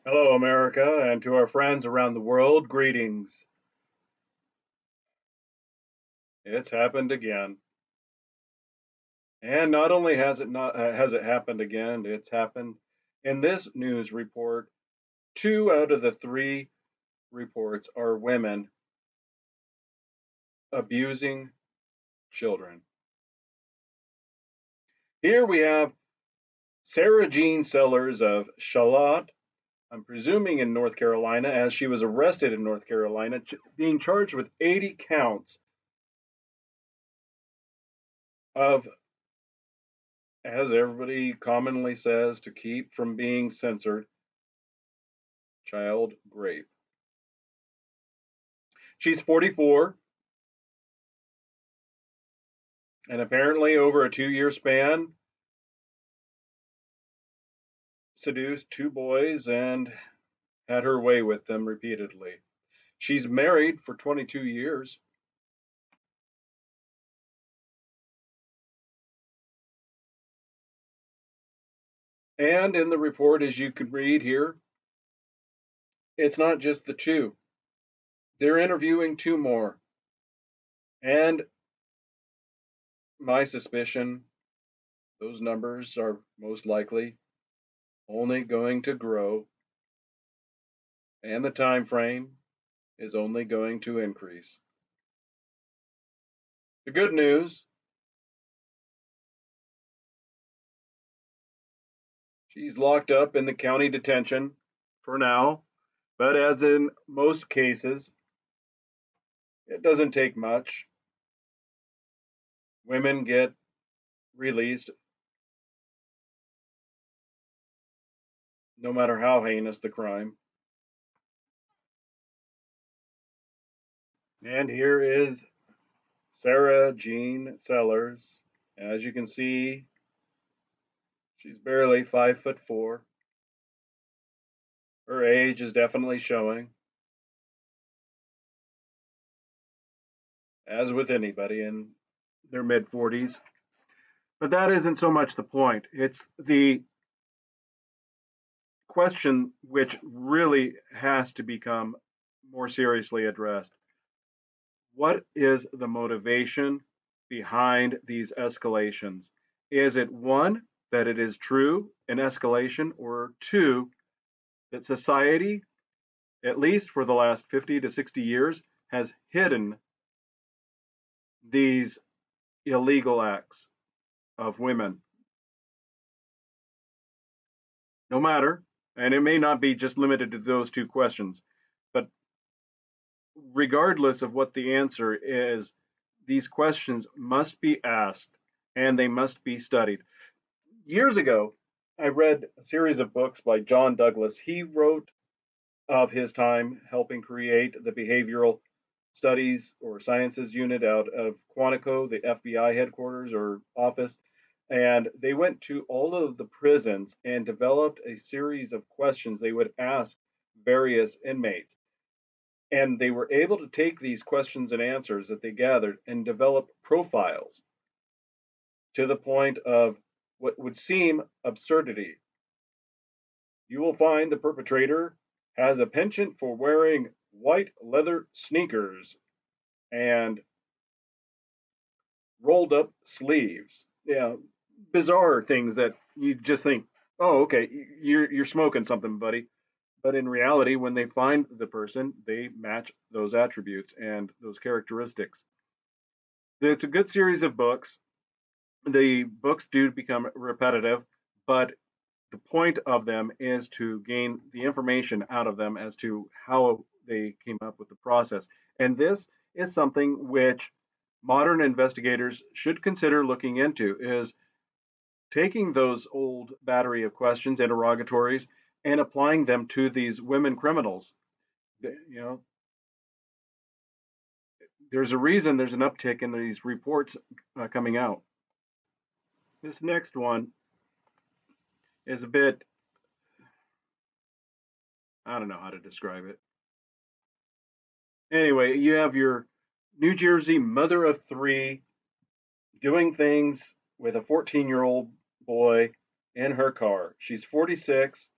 Hello, America, and to our friends around the world, greetings. It's happened again, and not only has it happened again, it's happened in this news report. Two out of the three reports are women abusing children. Here we have Sarah Jean Sellers of Charlotte, I'm presuming in North Carolina, as she was arrested in North Carolina, being charged with 80 counts of, as everybody commonly says, to keep from being censored, child rape. She's 44, and apparently, over a 2 year span, seduced two boys and had her way with them repeatedly. She's married for 22 years. And in the report, as you can read here, it's not just the two, they're interviewing two more. And my suspicion, those numbers are most likely only going to grow, and the time frame is only going to increase. The good news, she's locked up in the county detention for now, but as in most cases, it doesn't take much. Women get released no matter how heinous the crime. And here is Sarah Jean Sellers. As you can see, she's barely 5'4". Her age is definitely showing, as with anybody in their mid 40s. But that isn't so much the point. It's the question which really has to become more seriously addressed. What is the motivation behind these escalations? Is it one, that it is true an escalation, or two, that society, at least for the last 50 to 60 years, has hidden these illegal acts of women? No matter, and it may not be just limited to those two questions, but regardless of what the answer is, these questions must be asked and they must be studied. Years ago, I read a series of books by John Douglas. He wrote of his time helping create the behavioral studies or sciences unit out of Quantico, the FBI headquarters or office. And they went to all of the prisons and developed a series of questions they would ask various inmates. And they were able to take these questions and answers that they gathered and develop profiles to the point of what would seem absurdity. You will find the perpetrator has a penchant for wearing white leather sneakers and rolled up sleeves. Yeah, bizarre things that you just think, oh, okay, you're smoking something, buddy. But in reality, when they find the person, they match those attributes and those characteristics. It's a good series of books. The books do become repetitive, but the point of them is to gain the information out of them as to how they came up with the process. And this is something which modern investigators should consider looking into, is taking those old battery of questions, interrogatories, and applying them to these women criminals. You know, there's a reason there's an uptick in these reports coming out. This next one is a bit, I don't know how to describe it. Anyway, you have your New Jersey mother of three doing things with a 14-year-old boy in her car. She's 46.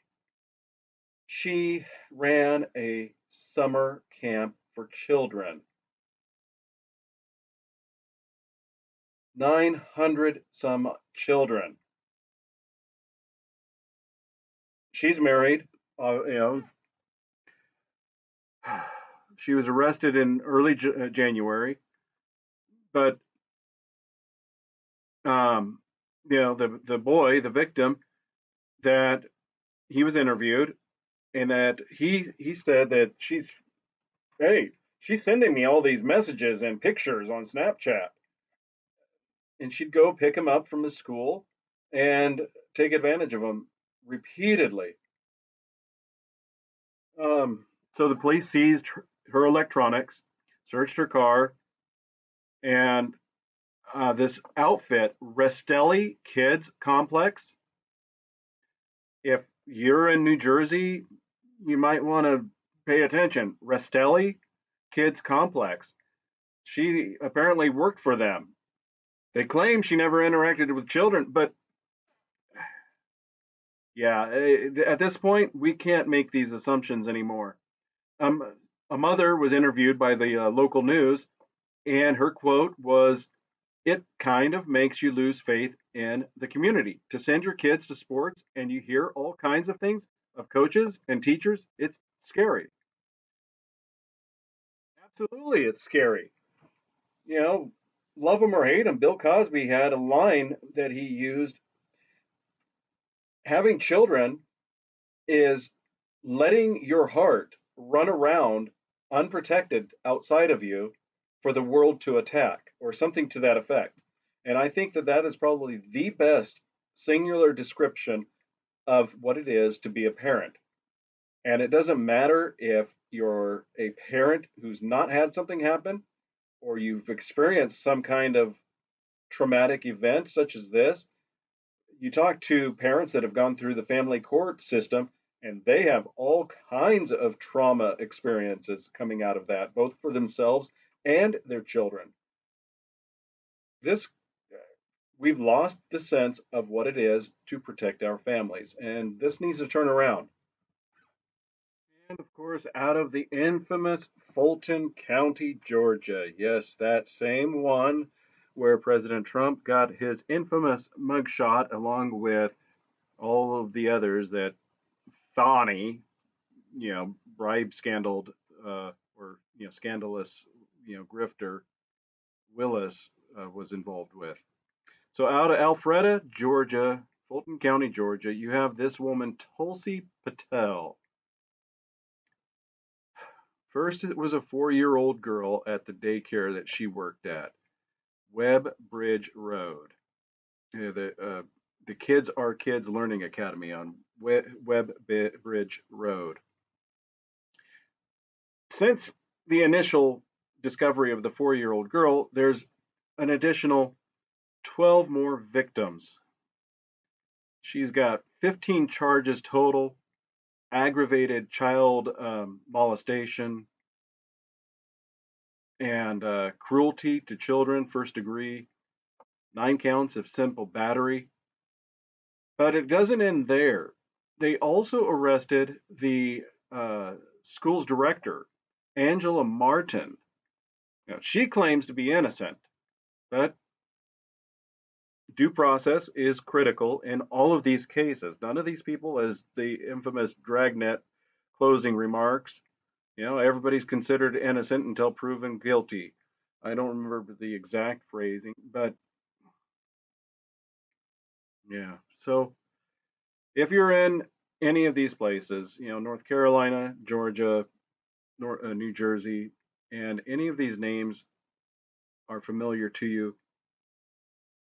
She ran a summer camp for children. 900 some children. She's married. You know, she was arrested in early January, but um, the boy, the victim, that he was interviewed, and that he said that she's sending me all these messages and pictures on Snapchat, and she'd go pick him up from his school and take advantage of him repeatedly. So the police seized her electronics, searched her car, and this outfit, Rastelli Kids Complex. If you're in New Jersey, you might want to pay attention. Rastelli Kids Complex. She apparently worked for them. They claim she never interacted with children, but yeah, at this point, we can't make these assumptions anymore. Um, a mother was interviewed by the local news, and her quote was, "It kind of makes you lose faith in the community to send your kids to sports and you hear all kinds of things of coaches and teachers. It's scary." Absolutely, it's scary. You know, love him or hate him, Bill Cosby had a line that he used: having children is letting your heart run around unprotected outside of you for the world to attack, or something to that effect. And I think that that is probably the best singular description of what it is to be a parent. And it doesn't matter if you're a parent who's not had something happen, or you've experienced some kind of traumatic event such as this. You talk to parents that have gone through the family court system, and they have all kinds of trauma experiences coming out of that, both for themselves and their children. This We've lost the sense of what it is to protect our families, and this needs to turn around. And of course, out of the infamous Fulton County, Georgia. Yes, that same one where President Trump got his infamous mugshot along with all of the others that Thani, bribe scandaled, or scandalous, grifter Willis was involved with. So out of Alpharetta, Georgia, Fulton County, Georgia, you have this woman, Tulsi Patel. First, it was a 4-year-old girl at the daycare that she worked at, Webb Bridge Road. The Kids Are Kids Learning Academy on Webb Bridge Road. Since the initial discovery of the 4-year-old girl, there's an additional 12 more victims. She's got 15 charges total: aggravated child molestation and cruelty to children, first degree, 9 counts of simple battery. But it doesn't end there. They also arrested the school's director, Angela Martin. Now, she claims to be innocent, but due process is critical in all of these cases. None of these people, as the infamous Dragnet closing remarks, everybody's considered innocent until proven guilty. I don't remember the exact phrasing, but yeah. So if you're in any of these places, North Carolina, Georgia, New Jersey, and any of these names are familiar to you,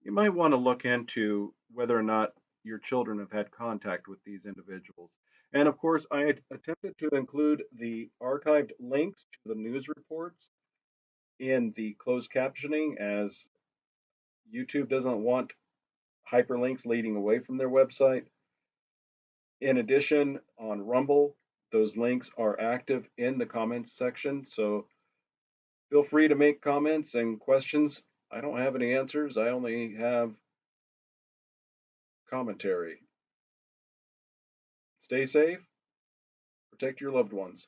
you might want to look into whether or not your children have had contact with these individuals. And of course, I had attempted to include the archived links to the news reports in the closed captioning, as YouTube doesn't want hyperlinks leading away from their website. In addition, on Rumble, those links are active in the comments section. So feel free to make comments and questions. I don't have any answers, I only have commentary. Stay safe. protect your loved ones.